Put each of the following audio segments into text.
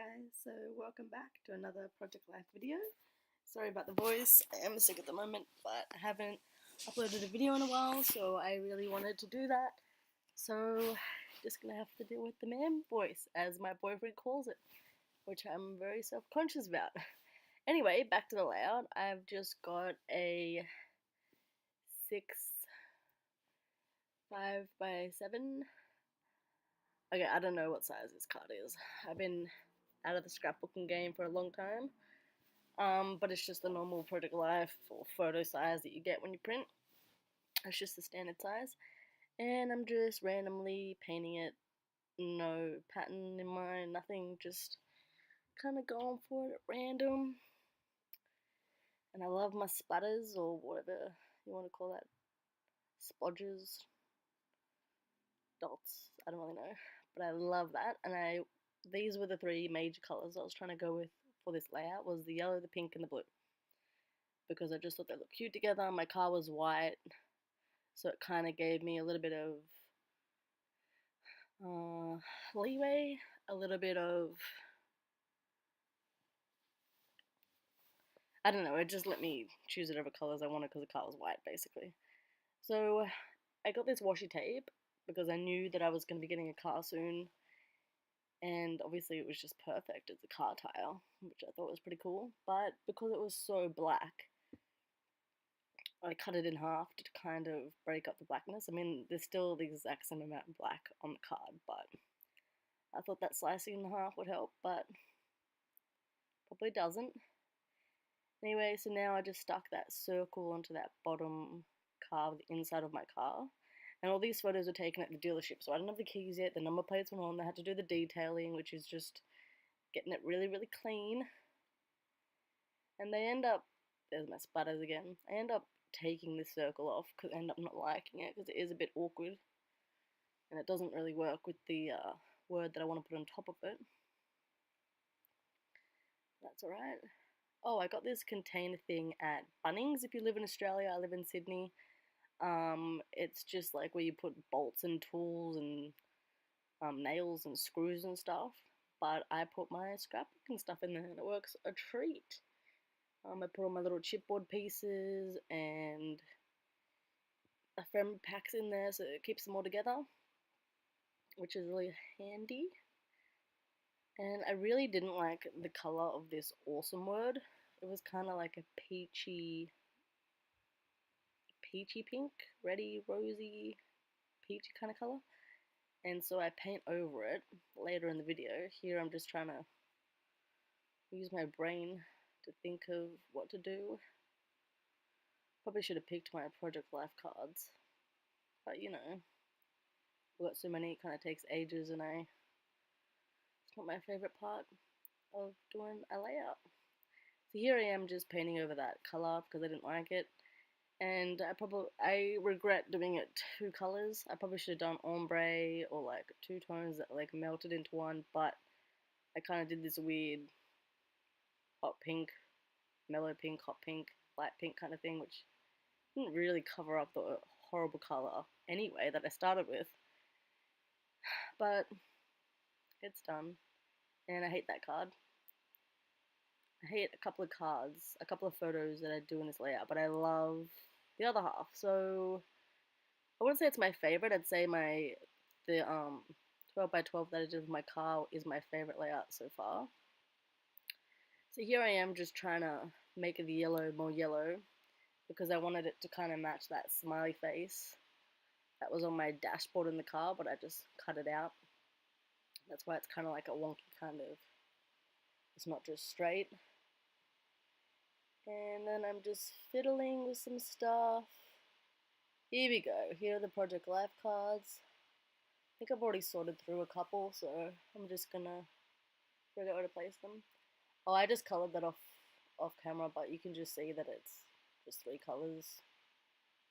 guys, so welcome back to another Project Life video. Sorry about the voice, I am sick at the moment, but I haven't uploaded a video in a while, so I really wanted to do that. So, just gonna have to deal with the man voice, as my boyfriend calls it, which I'm very self-conscious about. Anyway, back to the layout. I've just got a 6'5" by 7". Okay, I don't know what size this card is. I've been out of the scrapbooking game for a long time. But it's just the normal Project Life or photo size that you get when you print. It's just the standard size. And I'm just randomly painting it. No pattern in mind, nothing, just kind of going for it at random. And I love my splatters, or whatever you want to call that. Splodges. Dots. I don't really know. But I love that. And these were the three major colours I was trying to go with for this layout, was the yellow, the pink, and the blue. Because I just thought they looked cute together. My car was white, so it kind of gave me a little bit of leeway, a little bit of, I don't know, it just let me choose whatever colours I wanted because the car was white, basically. So I got this washi tape because I knew that I was going to be getting a car soon, and obviously it was just perfect as a car tile, which I thought was pretty cool. But because it was so black, I cut it in half to kind of break up the blackness. I mean, there's still the exact same amount of black on the card, but I thought that slicing in half would help, but probably doesn't. Anyway, so now I just stuck that circle onto that bottom car, the inside of my car. And all these photos were taken at the dealership, so I don't have the keys yet, the number plates were on, they had to do the detailing, which is just getting it really, really clean. And they end up, there's my splatters again, I end up taking this circle off because I end up not liking it because it is a bit awkward. And it doesn't really work with the word that I want to put on top of it. That's alright. Oh, I got this container thing at Bunnings. If you live in Australia, I live in Sydney. It's just like where you put bolts and tools and nails and screws and stuff. But I put my scrapbooking stuff in there and it works a treat. I put all my little chipboard pieces and a friend packs in there so it keeps them all together, which is really handy. And I really didn't like the colour of this awesome word. It was kind of like a peachy pink, reddy, rosy, peachy kind of colour. And so I paint over it later in the video. Here I'm just trying to use my brain to think of what to do. Probably should have picked my Project Life cards. But you know, I've got so many, it kind of takes ages, and it's not my favourite part of doing a layout. So here I am just painting over that colour because I didn't like it. And I regret doing it two colours. I probably should have done ombre or like two tones that like melted into one, but I kind of did this weird hot pink, mellow pink, hot pink, light pink kind of thing, which didn't really cover up the horrible colour anyway that I started with. But it's done, and I hate that card. I hate a couple of cards, a couple of photos that I do in this layout, but I love the other half. So I wouldn't say it's my favorite. I'd say the 12 by 12 that I did with my car is my favorite layout so far. So here I am just trying to make the yellow more yellow because I wanted it to kind of match that smiley face that was on my dashboard in the car, but I just cut it out. That's why it's kind of like a wonky kind of, it's not just straight. And then I'm just fiddling with some stuff. Here we go. Here are the Project Life cards. I think I've already sorted through a couple, so I'm just gonna figure out where to place them. Oh, I just coloured that off camera, but you can just see that it's just three colours.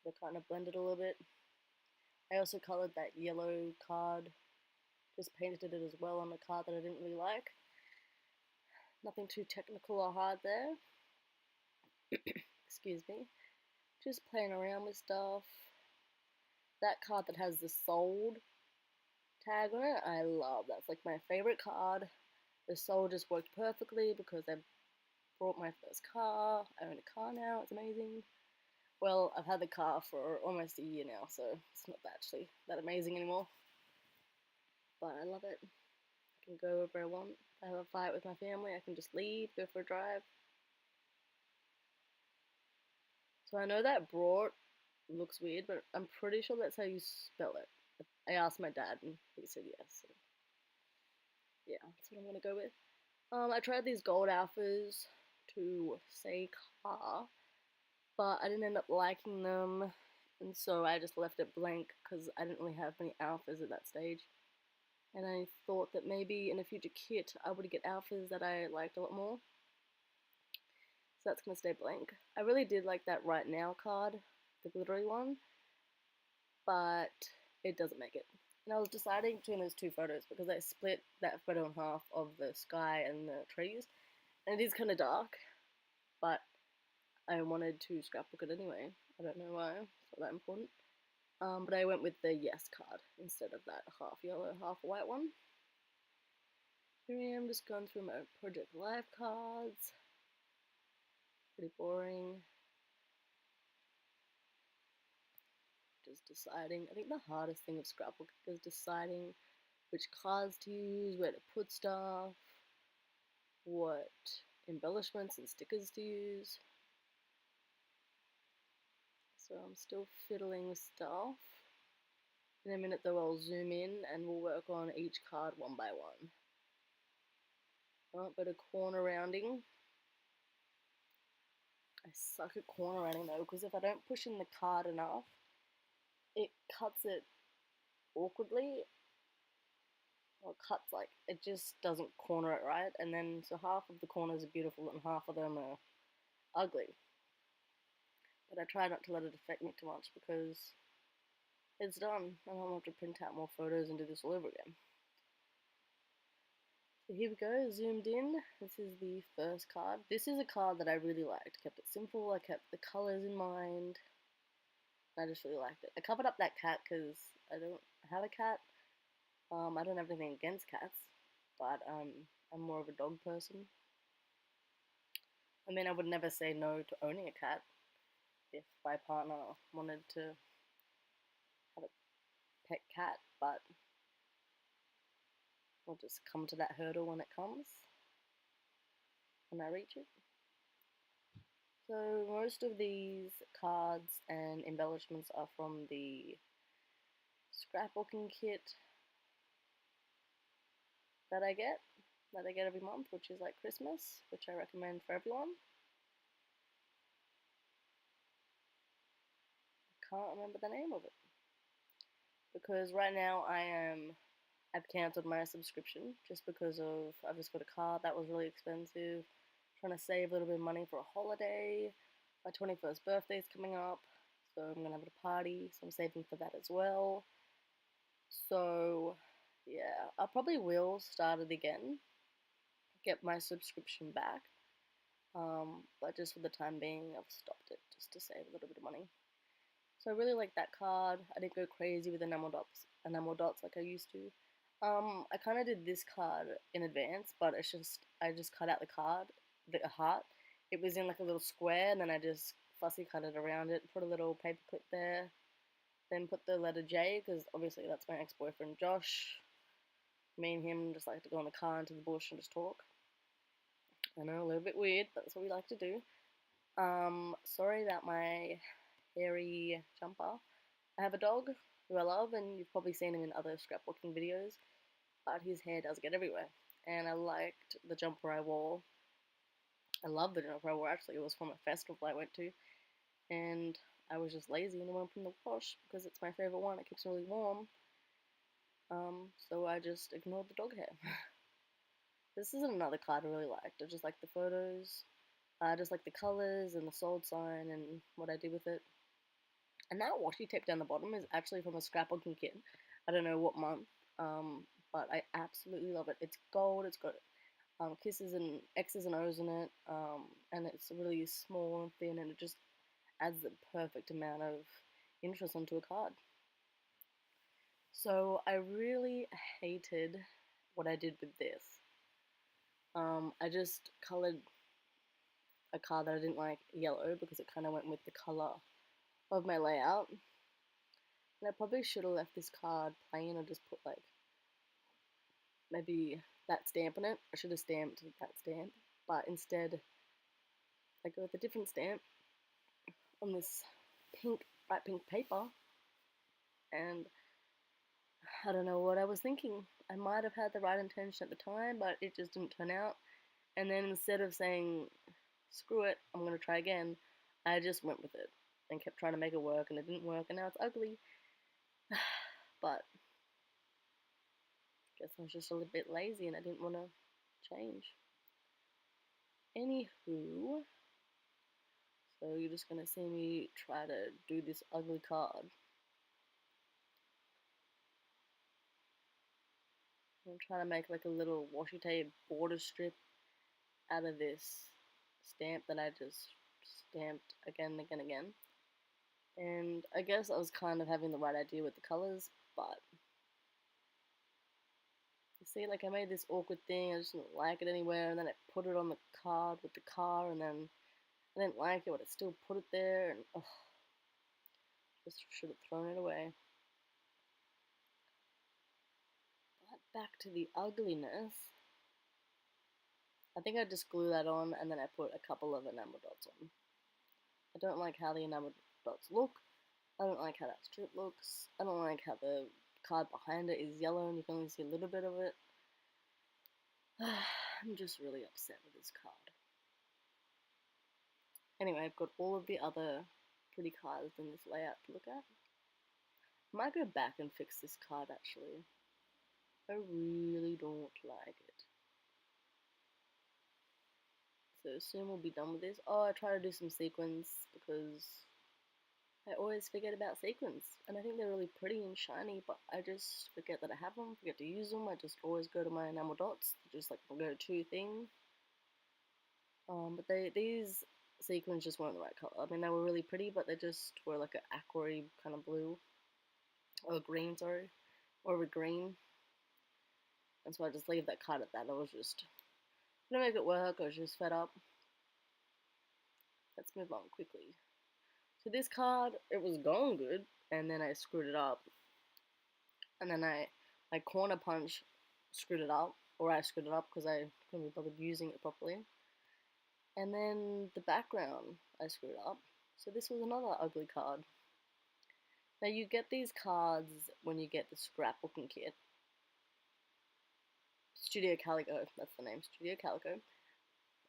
They're kind of blended a little bit. I also coloured that yellow card. Just painted it as well on the card that I didn't really like. Nothing too technical or hard there. Excuse me. Just playing around with stuff. That card that has the sold tag on it, I love. That's like my favorite card. The soul just worked perfectly because I bought my first car. I own a car now. It's amazing. Well, I've had the car for almost a year now, so it's not actually that amazing anymore. But I love it. I can go wherever I want. If I have a fight with my family, I can just leave, go for a drive. So I know that brought looks weird, but I'm pretty sure that's how you spell it. I asked my dad and he said yes. So yeah, that's what I'm gonna go with. I tried these gold alphas to say car, but I didn't end up liking them, and so I just left it blank because I didn't really have many alphas at that stage. And I thought that maybe in a future kit I would get alphas that I liked a lot more. So that's gonna stay blank. I really did like that Right Now card, the glittery one, but it doesn't make it. And I was deciding between those two photos because I split that photo in half of the sky and the trees, and it is kind of dark, but I wanted to scrapbook it anyway. I don't know why, it's not that important. But I went with the yes card instead of that half yellow, half white one. Here I am just going through my Project Life cards. Pretty boring. Just deciding. I think the hardest thing of scrapbooking is deciding which cards to use, where to put stuff, what embellishments and stickers to use. So I'm still fiddling with stuff. In a minute though I'll zoom in and we'll work on each card one by one. Bit of corner rounding. I suck at corner rounding though, because if I don't push in the card enough, it cuts it awkwardly. Or cuts like, it just doesn't corner it right, and then so half of the corners are beautiful and half of them are ugly. But I try not to let it affect me too much because it's done. I don't have to print out more photos and do this all over again. So here we go, zoomed in. This is the first card. This is a card that I really liked. Kept it simple, I kept the colours in mind. I just really liked it. I covered up that cat because I don't have a cat. I don't have anything against cats, but I'm more of a dog person. I mean, I would never say no to owning a cat if my partner wanted to have a pet cat, but we'll just come to that hurdle when it comes, when I reach it. So most of these cards and embellishments are from the scrapbooking kit that I get every month, which is like Christmas, which I recommend for everyone. Can't remember the name of it because right now I've cancelled my subscription just because of I've just got a car that was really expensive. Trying to save a little bit of money for a holiday. My 21st birthday is coming up, so I'm gonna have a party, so I'm saving for that as well. So yeah, I probably will start it again, get my subscription back. But just for the time being, I've stopped it just to save a little bit of money. So I really like that card. I didn't go crazy with enamel dots like I used to. I kind of did this card in advance, but I just cut out the card, the heart. It was in like a little square, and then I just fussy cut it around it, put a little paper clip there, then put the letter J, because obviously that's my ex-boyfriend Josh. Me and him just like to go in the car into the bush and just talk. I know, a little bit weird, but that's what we like to do. Sorry about my hairy jumper. I have a dog who I love, and you've probably seen him in other scrapbooking videos, but his hair does get everywhere. And I liked the jumper I wore. I love the jumper I wore, actually. It was from a festival I went to, and I was just lazy and it went from the wash because it's my favourite one. It keeps me really warm. So I just ignored the dog hair. This is another card I really liked. I just like the photos. I just like the colours and the sold sign and what I did with it. And that washi tape down the bottom is actually from a scrapbooking kit. I don't know what month, but I absolutely love it. It's gold, it's got kisses and X's and O's in it, and it's really small and thin, and it just adds the perfect amount of interest onto a card. So I really hated what I did with this. I just coloured a card that I didn't like yellow because it kind of went with the colour of my layout. And I probably should have left this card plain or just put like maybe that stamp on it. I should have stamped that stamp, but instead I go with a different stamp on this pink, bright pink paper, and I don't know what I was thinking. I might have had the right intention at the time, but it just didn't turn out. And then instead of saying, screw it, I'm going to try again, I just went with it and kept trying to make it work, and it didn't work, and now it's ugly. But I guess I was just a little bit lazy and I didn't want to change. Anywho, so you're just going to see me try to do this ugly card. I'm trying to make like a little washi tape border strip out of this stamp that I just stamped again and again and again. And I guess I was kind of having the right idea with the colors, but you see, like I made this awkward thing, I just didn't like it anywhere, and then I put it on the card with the car, and then I didn't like it, but I still put it there, and just should have thrown it away. But back to the ugliness. I think I just glue that on, and then I put a couple of enamel dots on. I don't like how the enamel dots look. I don't like how that strip looks. I don't like how the card behind it is yellow and you can only see a little bit of it. I'm just really upset with this card. Anyway, I've got all of the other pretty cards in this layout to look at. I might go back and fix this card actually. I really don't like it. So soon we'll be done with this. Oh, I try to do some sequins because I always forget about sequins, and I think they're really pretty and shiny, but I just forget that I have them, forget to use them. I just always go to my enamel dots, just like the go-to thing. But these sequins just weren't the right color. I mean, they were really pretty, but they just were like an aqua kind of blue, or green, sorry, or a green. And so I just leave that card at that. I was just gonna make it work. I was just fed up. Let's move on quickly. So this card, it was going good, and then I screwed it up. And then I corner punch screwed it up, or I screwed it up because I couldn't be bothered using it properly. And then the background I screwed up. So this was another ugly card. Now you get these cards when you get the scrapbooking kit. Studio Calico, that's the name, Studio Calico.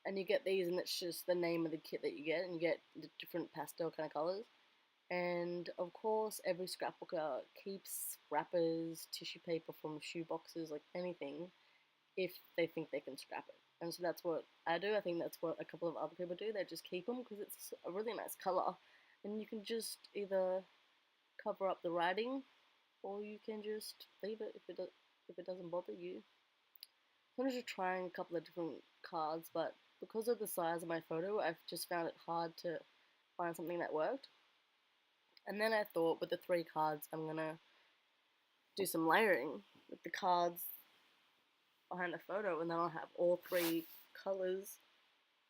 And you get these and it's just the name of the kit that you get, and you get the different pastel kind of colours. And of course, every scrapbooker keeps wrappers, tissue paper from shoe boxes, like anything, if they think they can scrap it. And so that's what I do. I think that's what a couple of other people do. They just keep them because it's a really nice colour. And you can just either cover up the writing, or you can just leave it if it doesn't bother you. I'm just trying a couple of different cards, but because of the size of my photo, I've just found it hard to find something that worked. And then I thought with the 3 cards, I'm gonna do some layering with the cards behind the photo, and then I'll have all 3 colors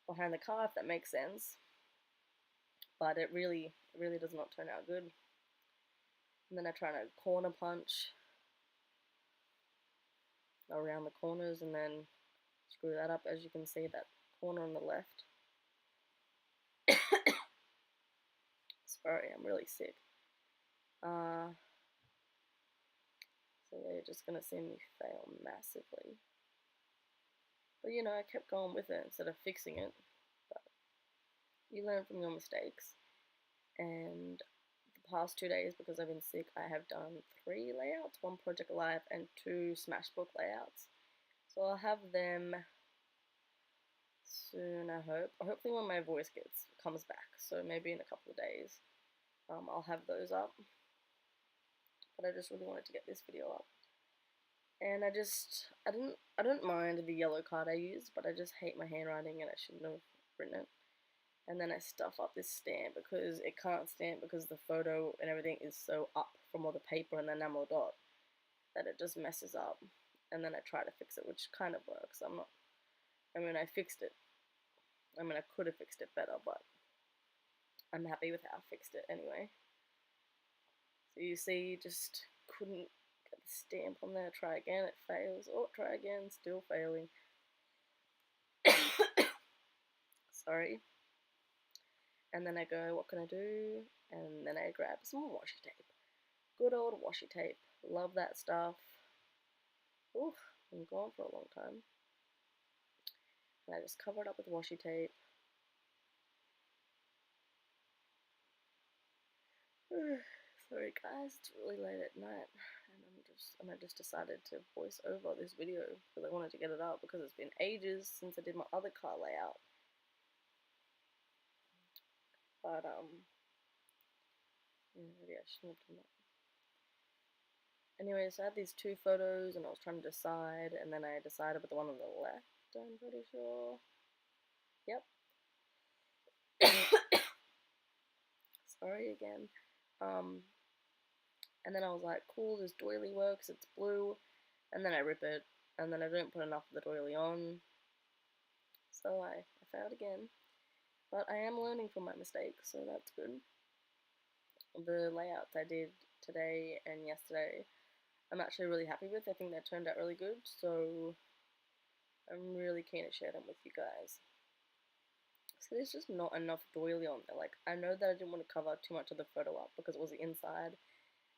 behind the card, if that makes sense. But it really does not turn out good. And then I try to corner punch around the corners and then screw that up. As you can see, that corner on the left. Sorry, I'm really sick. So yeah, you're just gonna see me fail massively. But you know, I kept going with it instead of fixing it. But you learn from your mistakes. And the past 2 days, because I've been sick, I have done 3 layouts, 1 Project Alive and 2 Smashbook layouts. So I'll have them soon, I hope. Hopefully when my voice comes back. So maybe in a couple of days, I'll have those up. But I just really wanted to get this video up. And I don't mind the yellow card I used, but I just hate my handwriting and I shouldn't have written it. And then I stuff up this stamp because it can't stamp because the photo and everything is so up from all the paper and the enamel dot that it just messes up. And then I try to fix it, which kind of works. I'm not I mean, I fixed it. I mean, I could have fixed it better, but I'm happy with how I fixed it anyway. So you see, just couldn't get the stamp on there. Try again, it fails. Oh, try again, still failing. Sorry. And then I go, what can I do? And then I grab some washi tape. Good old washi tape. Love that stuff. Oof, been gone for a long time. And I just cover it up with washi tape. Sorry guys, it's really late at night, and I just decided to voice over this video because I wanted to get it up because it's been ages since I did my other car layout. But maybe I shouldn't have done that. Anyways, I had these two photos and I was trying to decide, and then I decided with the one on the left, I'm pretty sure. Yep. Sorry again. And then I was like, cool, this doily works, it's blue. And then I rip it, and then I don't put enough of the doily on. So I failed again. But I am learning from my mistakes, so that's good. The layouts I did today and yesterday, I'm actually really happy with. I think they turned out really good, so I'm really keen to share them with you guys. So there's just not enough doily on there. Like, I know that I didn't want to cover too much of the photo up because it was the inside,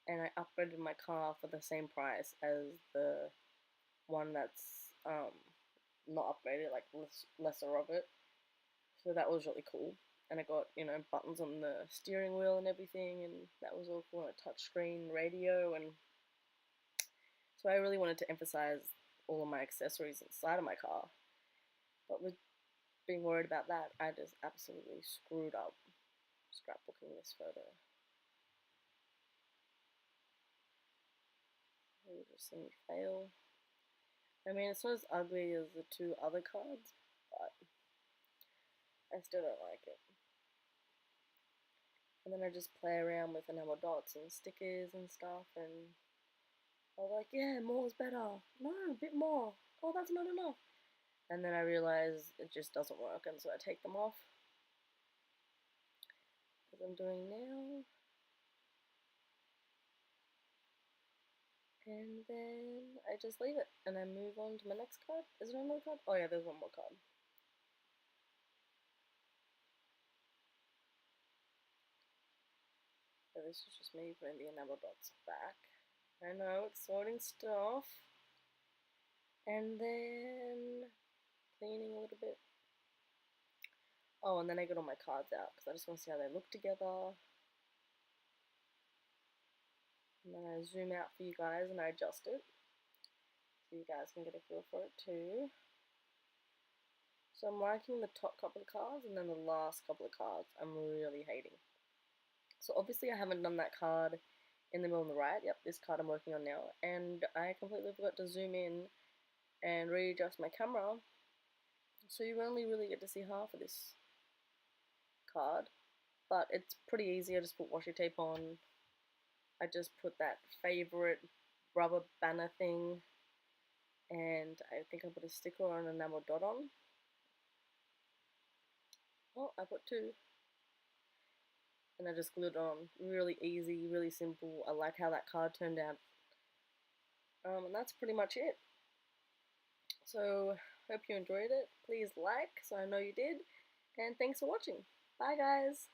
and I upgraded my car for the same price as the one that's not upgraded, like lesser of it. So that was really cool. And I got, you know, buttons on the steering wheel and everything, and that was all cool, and a touchscreen radio, and so I really wanted to emphasize all of my accessories inside of my car. But with being worried about that, I just absolutely screwed up scrapbooking this photo. You just see me fail. I mean, it's not as ugly as the two other cards, but I still don't like it. And then I just play around with enamel dots and stickers and stuff, and I was like, yeah, more is better. No, a bit more. Oh, that's not enough. And then I realize it just doesn't work, and so I take them off, as I'm doing now. And then I just leave it, and I move on to my next card. Is there another card? Oh yeah, there's one more card. So this is just me putting the enamel dots back. I know, it's sorting stuff. And then cleaning a little bit. Oh, and then I get all my cards out because I just want to see how they look together. And then I zoom out for you guys and I adjust it so you guys can get a feel for it too. So I'm liking the top couple of cards, and then the last couple of cards I'm really hating. So obviously I haven't done that card in the middle on the right. Yep, this card I'm working on now. And I completely forgot to zoom in and readjust my camera. So you only really get to see half of this card. But it's pretty easy. I just put washi tape on. I just put that favorite rubber banner thing, and I think I put a sticker or an enamel dot on. Oh, I put two. And I just glued it on. Really easy, really simple. I like how that card turned out. And that's pretty much it. So, hope you enjoyed it. Please like, so I know you did. And thanks for watching. Bye guys!